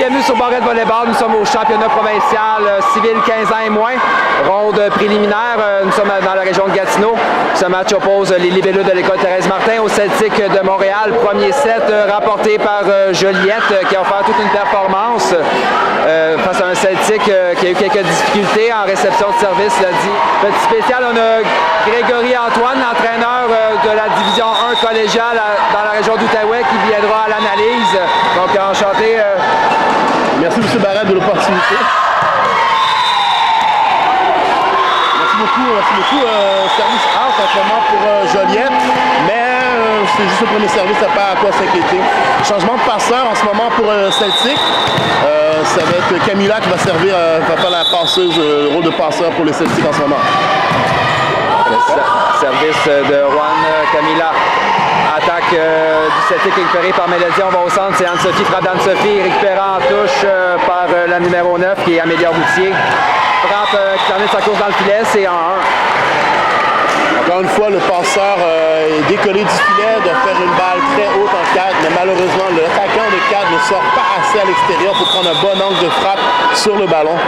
bienvenue sur Barrette Volleyball. Nous sommes au championnat provincial civil 15 ans et moins. Ronde préliminaire, nous sommes dans la région de Gatineau. Ce match oppose les libellus de l'école Thérèse Martin au Celtic de Montréal. Premier set remporté par Joliette qui a offert toute une performance face à un Celtic qui a eu quelques difficultés en réception de service, l'a dit. Petit spécial, on a Grégory Antoine, l'entraîneur de la division 1 collégiale dans la région d'Outaouais qui viendra à l'analyse. Donc enchanté. Merci M. Barrette de l'opportunité. Merci beaucoup. Service out actuellement pour Joliette, mais c'est juste le premier service, ça pas à quoi s'inquiéter. Changement de passeur en ce moment pour Celtic. Ça va être Camilla qui va servir, va faire la passeuse, le rôle de passeur pour les Celtic en ce moment. Le service de Juan Camilla. Attaque du Celtic récupérée par Mélodie. On va au centre, c'est Anne-Sophie, frappe d'Anne-Sophie, récupérée en touche par la numéro 9 qui est Amélia Routier. Frappe qui termine sa course dans le filet, c'est en 1. Encore une fois, le passeur est décollé du filet, doit faire une balle très haute en 4, mais malheureusement, l'attaquant de 4 ne sort pas assez à l'extérieur pour prendre un bon angle de frappe sur le ballon.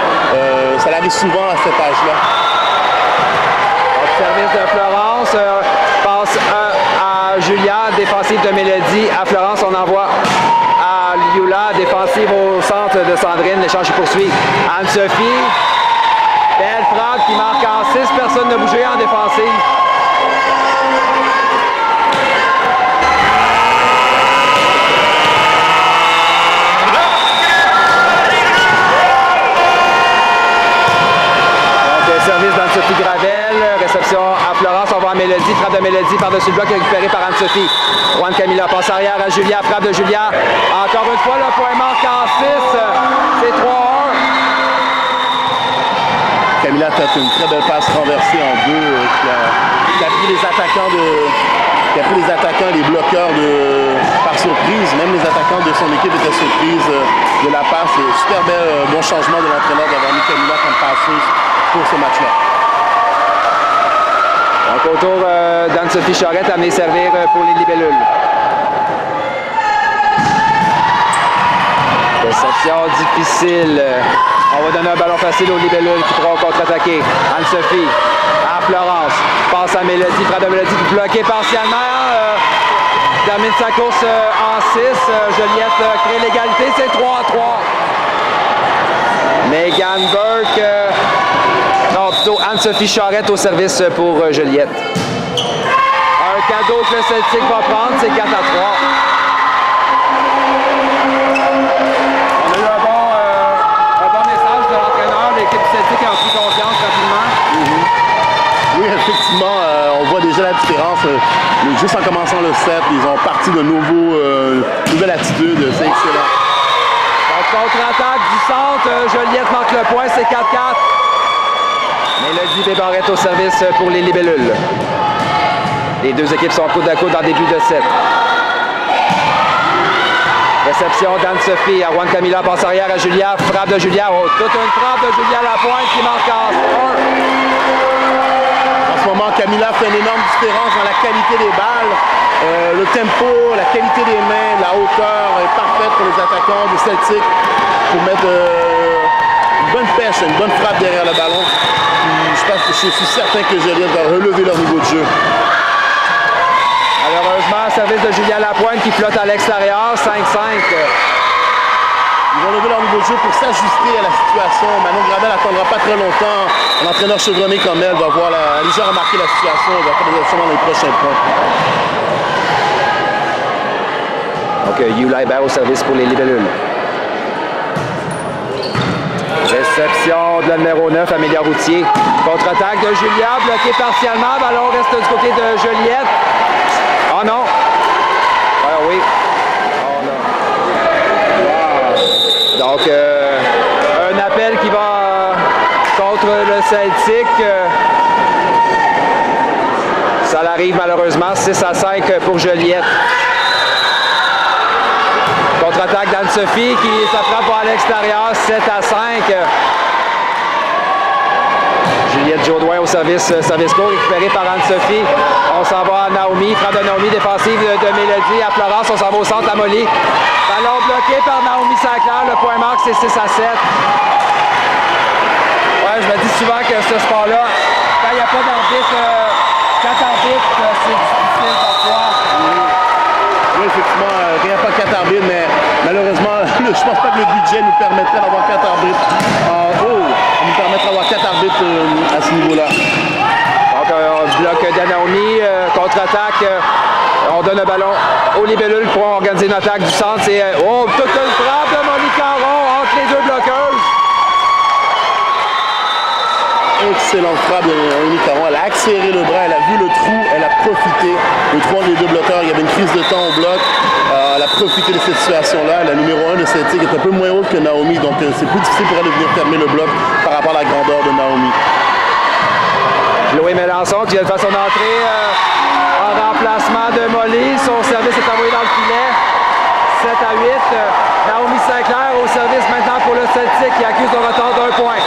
Ça arrive souvent à cet âge-là. Service de Florence, passe à Julia, défensive de Mélodie. À Florence, on envoie à Liula, défensive au centre de Sandrine. L'échange est poursuivi. Anne-Sophie, belle frappe qui marque en 6. Personne n'a bougé en défensive. Service d'Anne-Sophie Gravel, réception à Florence, on va à Mélodie, frappe de Mélodie par-dessus le bloc récupéré par Anne-Sophie. Juan Camilla passe arrière à Julia, frappe de Julia. Encore une fois, le point marque en 6, c'est 3-1. Camilla a fait une très belle passe renversée en 2 qui a pris les attaquants et les bloqueurs par surprise. Même les attaquants de son équipe étaient surprises de la passe. Et super bon changement de l'entraîneur d'avoir mis Camilla comme passeuse pour ce match-là. Donc autour d'Anne-Sophie Charette, amenée servir pour les libellules. Réception difficile. On va donner un ballon facile aux libellules qui pourront contre-attaquer. Anne-Sophie à Florence. Passe à Mélodie, frappe de Mélodie bloquée partiellement. Termine sa course en 6. Joliette crée l'égalité, c'est 3-3. Megan Burke. Non, plutôt Anne-Sophie Charette au service pour Joliette. Un cadeau que le Celtic va prendre, c'est 4-3. On a eu un bon message de l'entraîneur. L'équipe du Celtic a pris confiance rapidement. Oui, effectivement, on voit déjà la différence. Juste en commençant le set, ils ont parti de nouvelle attitude. C'est excellent. Donc, contre-attaque du centre. Joliette marque le point, c'est 4-4. Mélodie Bébarrette au service pour les libellules. Les deux équipes sont coude à coude en début de set. Réception d'Anne-Sophie à Juan Camilla, passe arrière à Julia, frappe de Julia. Oh, toute une frappe de Julia Lapointe qui marque en 1. En ce moment, Camilla fait une énorme différence dans la qualité des balles. Le tempo, la qualité des mains, la hauteur est parfaite pour les attaquants du Celtic pour mettre une bonne pêche, une bonne frappe derrière le ballon. Je suis certain que Joliette va relever leur niveau de jeu. Malheureusement, service de Julia Lapointe qui flotte à l'extérieur, 5-5. Ils vont lever leur niveau de jeu pour s'ajuster à la situation. Manon Gravel n'attendra pas très longtemps. L'entraîneur chevronné comme elle va voir elle a déjà remarqué la situation. Elle va faire des actions dans les prochains points. Donc, Yula Hébert au service pour les libellules. Réception de la numéro 9, Amélia Routier. Contre-attaque de Julia, bloqué partiellement. Ballon reste du côté de Joliette. Oh non! Ah oui. Oh non. Wow. Donc, un appel qui va contre le Celtic. Ça l'arrive malheureusement. 6-5 pour Joliette. Contre-attaque d'Anne-Sophie qui s'attrape à l'extérieur, 7-5. Juliette Jodoin au service court, récupéré par Anne-Sophie. On s'en va à Naomi, frappe de Naomi, défensive de Mélodie à Florence. On s'en va au centre à Molly. Ballon bloqué par Naomi Sinclair. Le point marque, c'est 6-7. Ouais, je me dis souvent que ce sport-là, quand il n'y a pas d'arbitre, quand t'arbitres, c'est difficile parfois. Oui, effectivement, il n'y a pas 4 arbitres, mais malheureusement, je pense pas que le budget nous permettrait d'avoir 4 arbitres. Nous permettrait d'avoir 4 arbitres à ce niveau-là. Donc, bloc de Naomi, contre-attaque. On donne un ballon aux libellules pour organiser une attaque du centre. C'est toute une frappe de Monique Caron entre les deux bloqueuses. Excellente frappe de Naomi Caron. Elle a accéléré le bras, elle a vu le trou, elle a profité. Le trou entre les deux bloqueurs, il y avait une crise de temps au bloc. Elle a profité de cette situation-là. La numéro 1 de Celtic est un peu moins haute que Naomi, donc c'est plus difficile pour elle de venir fermer le bloc par rapport à la grandeur de Naomi. Chloé Mélenchon qui vient de faire son entrée en remplacement de Molly. Son service est envoyé dans le filet. 7-8. Naomi Sinclair au service maintenant pour le Celtic qui accuse un retard d'1 point.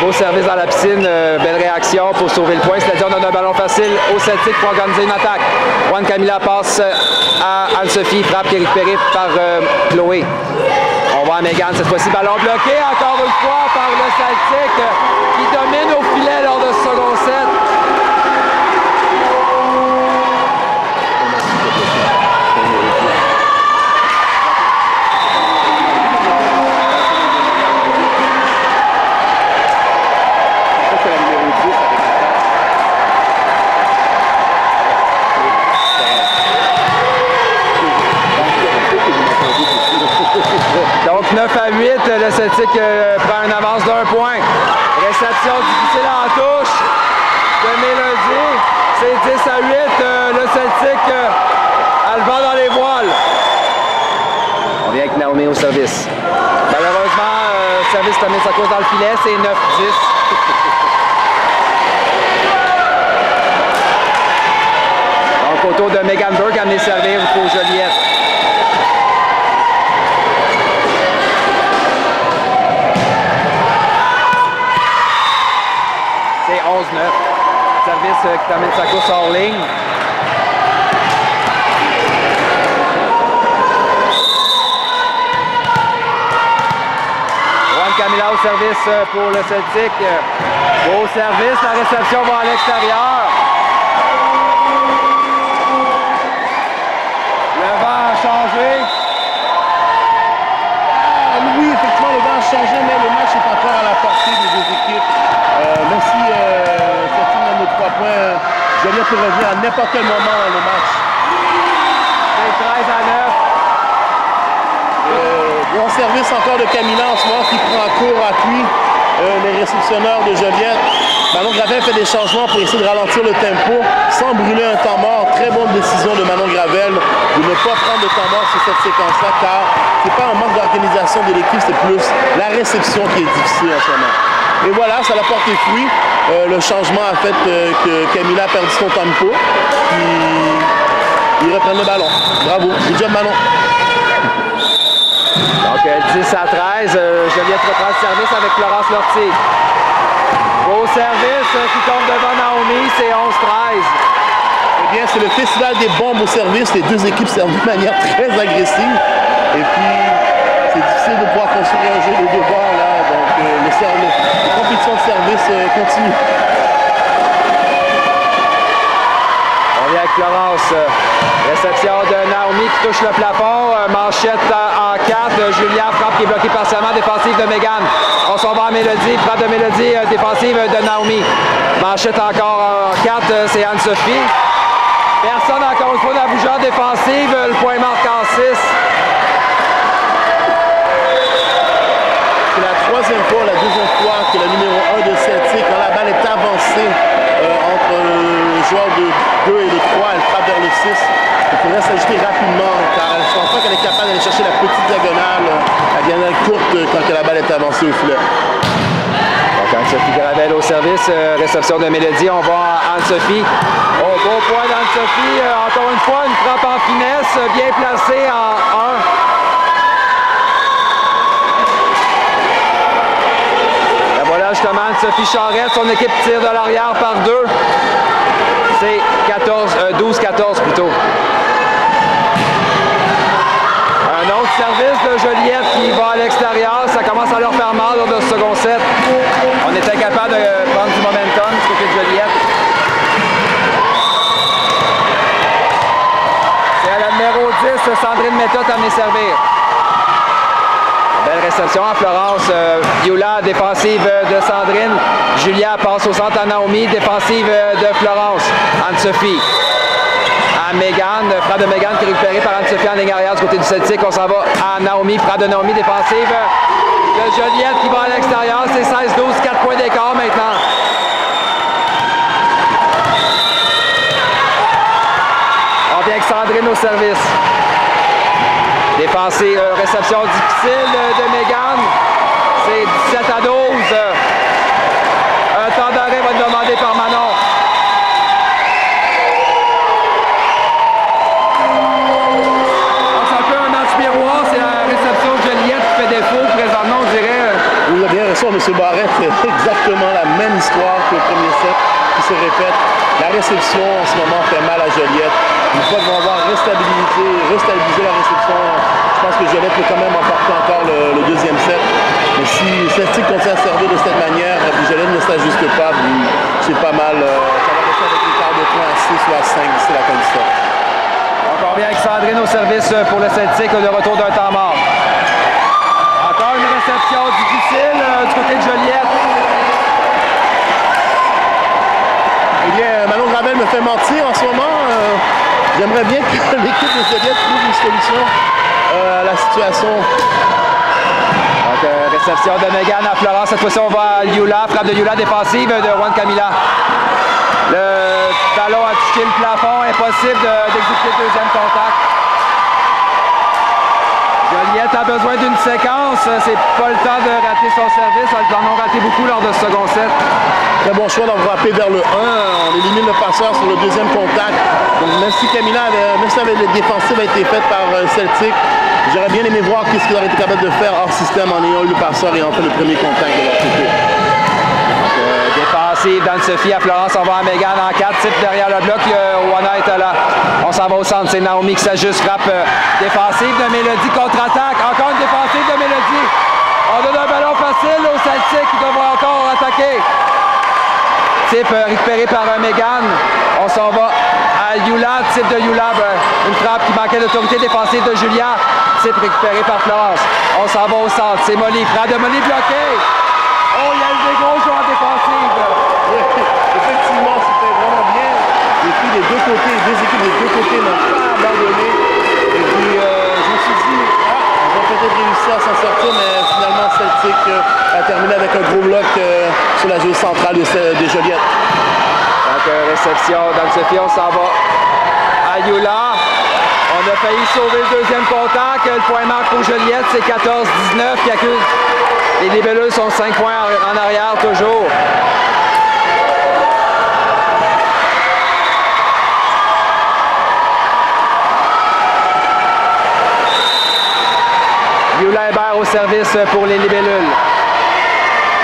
Beau service dans la piscine, belle réaction pour sauver le point. C'est-à-dire on donne un ballon facile au Celtic pour organiser une attaque. Juan Camila passe à Anne-Sophie, frappe qui est récupérée par Chloé. On voit Megan cette fois-ci, ballon bloqué encore une fois par le Celtic qui domine au filet lors de ce second set. Donc 9-8, le Celtic prend une avance d'1 point. Réception difficile en touche de Mélodie. C'est 10-8, le Celtic a le vent dans les voiles. On vient avec Naomi au service. Malheureusement, service termine sa course dans le filet, c'est 9-10. Donc autour de Megan Burke, amené servir pour Joliette. C'est 11-9. Service qui termine sa course hors ligne. Juan Camila au service pour le Celtic. Beau service, la réception va à l'extérieur. Le vent a changé. Oui, effectivement, le vent a changé, mais le match est encore à la portée des deux équipes. Même si cette team mène de 3 points, Joliette peut revenir à n'importe quel moment dans le match. C'est 13-9. Bon service encore de Camila en ce moment qui prend court appui les réceptionneurs de Joliette. Manon Gravel fait des changements pour essayer de ralentir le tempo sans brûler un temps mort. Très bonne décision de Manon Gravel de ne pas prendre de temps mort sur cette séquence-là car c'est pas un manque d'organisation de l'équipe, c'est plus la réception qui est difficile en ce moment. Et voilà, ça a porté fruit. Le changement a fait que Camila a perdu son tempo. Puis il reprend le ballon. Bravo, good job Manon. Donc 10-13, Joliette reprend le service avec Florence Lortie. Beau service qui tombe devant Naomi, c'est 11-13. Eh bien, c'est le festival des bombes au service. Les deux équipes servent de manière très agressive. Et puis, c'est difficile de pouvoir construire un jeu de deux bords là. Donc, les compétitions de service continuent. On vient avec Florence. Réception de Naomi qui touche le plafond. Manchette en 4. Julia frappe qui est bloquée partiellement. Défensive de Megan. On s'en va à Mélodie. Frappe de Mélodie. Défensive de Naomi. Manchette encore en 4. C'est Anne-Sophie. Personne encore une fois dans la bougeante défensive. Le point marque en 6. C'est la troisième fois, la deuxième fois que la numéro 1 de Celtic, quand la balle est avancée entre le joueur de 2 et de 3, elle frappe vers le 6. Il faudrait s'ajouter rapidement car je pense pas qu'elle est capable d'aller chercher la petite diagonale, la diagonale courte quand la balle est avancée au filet. Donc Anne-Sophie Gravel au service, réception de Mélodie. On va à Anne-Sophie. Beau point d'Anne-Sophie. Encore une fois, une frappe en finesse, bien placée en 1. Voilà justement Anne-Sophie Charette, son équipe tire de l'arrière par 2. C'est 12-14 plutôt. Un autre service de Joliette qui va à l'extérieur. Ça commence à leur faire mal lors de ce second set. On est incapable de prendre du momentum du côté de Joliette. C'est à la numéro 10, Sandrine Méthode à venir servir. Belle réception à Florence. Viola, défensive de Sandrine. Julia passe au centre à Naomi. Défensive de Florence. Anne-Sophie. À Mégane. Frappe de Mégane qui est récupérée par Anne-Sophie en ligne arrière du côté du Celtic. On s'en va à Naomi. Frappe de Naomi. Défensive de Joliette qui va à l'extérieur. C'est 16-12. 4 points d'écart maintenant. On vient avec Sandrine au service. Défensive, réception difficile de Mégane. C'est 17-12. Un temps d'arrêt va être demandé par Manon. C'est un peu un match miroir. C'est la réception de Joliette qui fait défaut. Présentement, on dirait... Vous avez bien reçu, M. Barrette. Exactement la même histoire que le premier set qui se répète. La réception, en ce moment, fait mal à Joliette. Une fois qu'ils vont avoir restabilisé la réception, je pense que Joliette peut quand même emporter encore le deuxième set. Mais si Celtic continue à servir de cette manière, puis Joliette ne s'ajuste pas, c'est pas mal. Ça va rester avec l'écart de points à 6 ou à 5 d'ici la fin du set. Encore bien avec Sandrine au service pour le Celtic, le retour d'un temps mort. Encore une réception difficile du côté de Joliette. Eh bien, Manon Gravel me fait mentir en ce moment. J'aimerais bien que l'équipe de Joliette trouve une solution à la situation. Donc, réception de Mégane à Florence. Cette fois-ci, on va à Liula. Frappe de Liula défensive de Juan Camila. Le ballon a touché le plafond. Impossible d'exécuter le deuxième contact. Joliette a besoin d'une séquence. C'est pas le temps de rater son service. Ils en ont raté beaucoup lors de ce second set. Très bon choix d'en frapper vers le 1. On élimine le passeur sur le deuxième contact. Donc même si le défensif a été fait par Celtic, j'aurais bien aimé voir ce qu'ils auraient été capables de faire hors système en ayant eu le passeur et en fait le premier contact de leur côté. Défensive d'Anne-Sophie à Florence. On va à Mégane en 4. Type derrière le bloc. Oana est là. On s'en va au centre. C'est Naomi qui s'ajuste. Frappe défensive de Mélodie. Contre-attaque. Encore une défensive de Mélodie. On donne un ballon facile au Celtic qui devra encore attaquer. Type récupéré par Mégane. On s'en va à Yula. Type de Yula. Une frappe qui manquait d'autorité défensive de Julia. Type récupéré par Florence. On s'en va au centre. C'est Molly. Frappe de Molly bloquée. Oh, il y a eu des gros joueurs défensifs. Oui, effectivement, c'était vraiment bien. Les filles des deux côtés, les deux équipes des deux côtés n'ont pas abandonné. Et puis, je me suis dit, ils vont peut-être réussir à s'en sortir, mais finalement, Celtic a terminé avec un gros bloc sur la joueuse centrale de Joliette. Donc, réception d'Anne-Sophie, on s'en va à Yula. On a failli sauver le deuxième contact. Le point marque pour Joliette, c'est 14-19 qui accuse. Les libelleuses sont 5 points en arrière toujours. Yula Hébert au service pour les libellules.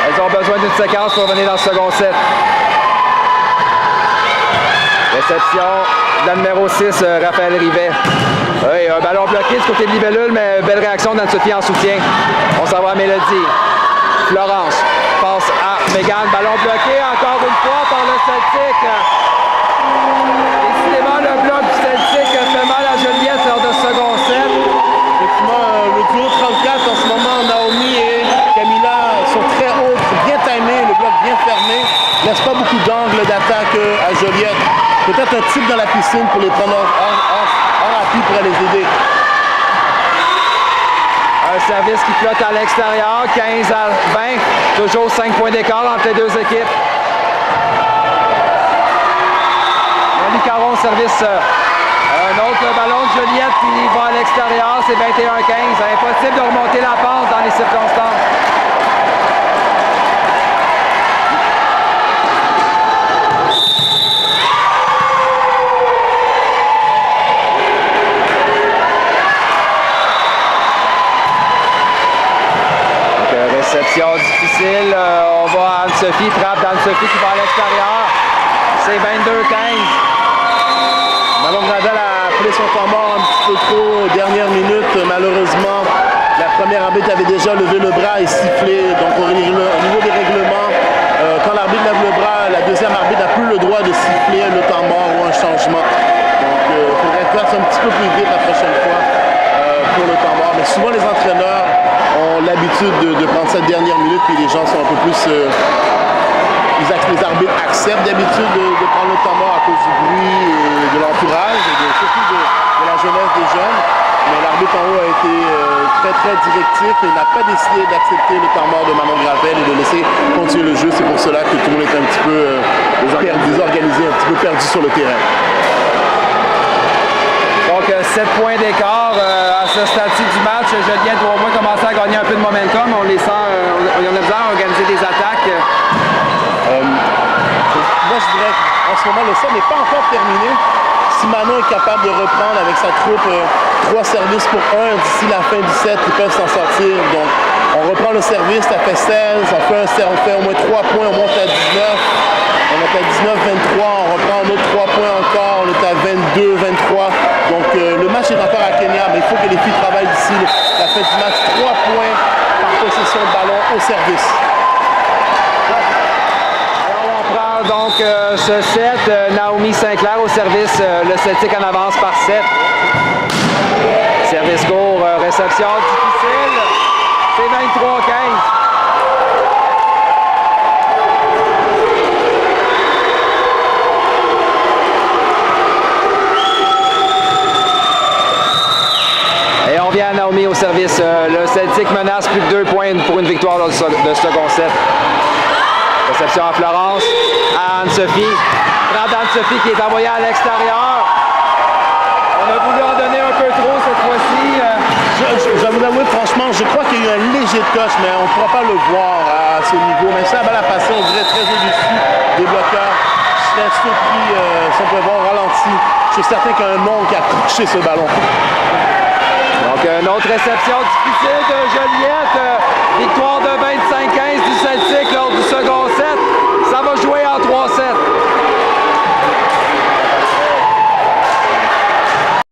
Elles ont besoin d'une séquence pour venir dans le second set. Réception de la numéro 6, Raphaël Rivet. Oui, un ballon bloqué du côté de Libellule, mais belle réaction d'Anne-Sophie en soutien. On s'en va à Mélodie. Florence passe à Mégane. Ballon bloqué encore une fois par le Celtic. Décidément, le bloc du Celtic fait mal à Joliette lors de ce second set. Effectivement, le duo 34 en ce moment, Naomi et Camila sont très hauts, bien timés, le bloc bien fermé. Laisse pas beaucoup d'angles d'attaque à Joliette. Peut-être un type dans la piscine pour les prendre en appui pour les aider. Un service qui flotte à l'extérieur, 15 à 20. Toujours 5 points d'écart entre les deux équipes. Molly Caron, service. Un autre ballon de Joliette qui va à l'extérieur, c'est 21-15. Impossible de remonter la pente dans les circonstances. Réception difficile. On va à Anne-Sophie, frappe d'Anne-Sophie qui va à l'extérieur. C'est 22-15. l'arbitre avait déjà levé le bras et sifflé. Donc au niveau des règlements, quand l'arbitre lève le bras, la deuxième arbitre n'a plus le droit de siffler le temps mort ou un changement. Donc il faudrait faire ça un petit peu plus vite la prochaine fois pour le temps mort. Mais souvent les entraîneurs ont l'habitude de prendre cette dernière minute, puis les gens sont un peu plus... les arbitres acceptent d'habitude de prendre le temps mort à cause du bruit et de l'entourage, et surtout de la jeunesse des jeunes. Mais l'arbitre en haut a été très directif et n'a pas décidé d'accepter le temps mort de Manon Gravel et de laisser continuer le jeu. C'est pour cela que tout le monde est un petit peu désorganisé, un petit peu perdu sur le terrain. Donc 7 points d'écart à ce stade-ci du match. Joliette doit au moins commencer à gagner un peu de momentum. On les sent, on a besoin d'organiser des attaques. Moi je dirais qu'en ce moment le set n'est pas encore terminé. Si Manon est capable de reprendre avec sa troupe 3 services pour 1 d'ici la fin du set, ils peuvent s'en sortir. Donc on reprend le service, ça fait 16, on fait au moins 3 points, on monte à 19. On est à 19-23, on reprend un autre 3 points encore, on est à 22-23. Donc le match est encore à Kenya, mais il faut que les filles travaillent d'ici la fin du match. 3 points par possession de ballon au service. Donc, ce set, Naomi Sinclair au service, le Celtic en avance par 7. Service court, réception difficile. C'est 23-15. Et on vient à Naomi au service. Le Celtic menace plus de 2 points pour une victoire de second set. Réception à Florence, à Anne-Sophie. Frappe d'Anne-Sophie qui est envoyée à l'extérieur. On a voulu en donner un peu trop cette fois-ci. Je vais vous avouer, franchement, je crois qu'il y a eu un léger touch, mais on ne pourra pas le voir à ce niveau. Mais ça, la balle a passé, on dirait très au-dessus des bloqueurs. Je serais surpris si on pouvait voir au ralenti. Je suis certain qu'il y a un nom qui a touché ce ballon. Donc, une autre réception difficile de Joliette. Victoire de 25-15.